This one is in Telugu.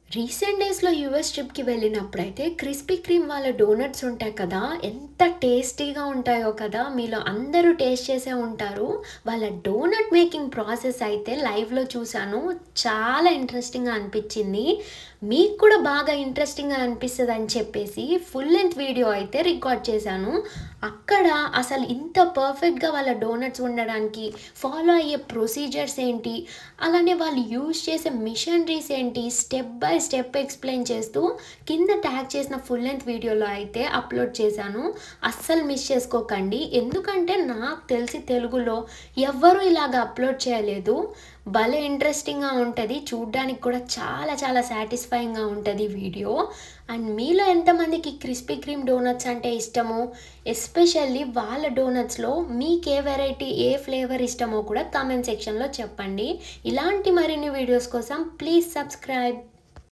రీసెంట్ డేస్‌లో యూఎస్ ట్రిప్‌కి వెళ్ళినప్పుడైతే క్రిస్పీ క్రీమ్ వాళ్ళ డోనట్స్ ఉంటాయి కదా! ఎంత టేస్టీగా ఉంటాయో కదా! మీలో అందరూ టేస్ట్ చేసే ఉంటారు. వాళ్ళ డోనట్ మేకింగ్ ప్రాసెస్ అయితే లైవ్‌లో చూసాను. చాలా ఇంట్రెస్టింగ్‌గా అనిపిచ్చింది. మీకు కూడా బాగా ఇంట్రెస్టింగ్‌గా అనిపిస్తదని చెప్పేసి ఫుల్ లెంగ్త్ వీడియో అయితే రికార్డ్ చేశాను. అక్కడ అసలు ఇంత పర్ఫెక్ట్‌గా వాళ్ళ డోనట్స్ ఉండడానికి ఫాలో అయ్యే ప్రొసీజర్స్ ఏంటి? అలానే వాళ్ళు యూజ్ చేసే మిషనరీస్ ఏంటి? స్టెప్ బై స్టెప్ ఎక్స్‌ప్లెయిన్ చేస్తూ కింద ట్యాగ్ చేసిన ఫుల్ లెంగ్త్ వీడియోలో అయితే అప్‌లోడ్ చేశాను. అస్సలు మిస్ చేసుకోకండి. ఎందుకంటే నాకు తెలిసి తెలుగులో ఎవ్వరూ ఇలాగ అప్‌లోడ్ చేయలేదు. భలే ఇంట్రెస్టింగ్‌గా ఉంటది. చూడ్డానికి కూడా చాలా చాలా సాటిస్ఫైయింగ్‌గా ఉంటది వీడియో. అండ్ మీలో ఎంతమందికి క్రిస్పీ క్రీమ్ డోనట్స్ అంటే ఇష్టమో, ఎస్పెషల్లీ వాళ్ళ డోనట్స్‌లో మీకే వెరైటీ, ఏ ఫ్లేవర్ ఇష్టమో కూడా కామెంట్ సెక్షన్‌లో చెప్పండి. ఇలాంటి మరిన్ని వీడియోస్ కోసం ప్లీజ్ సబ్స్క్రైబ్.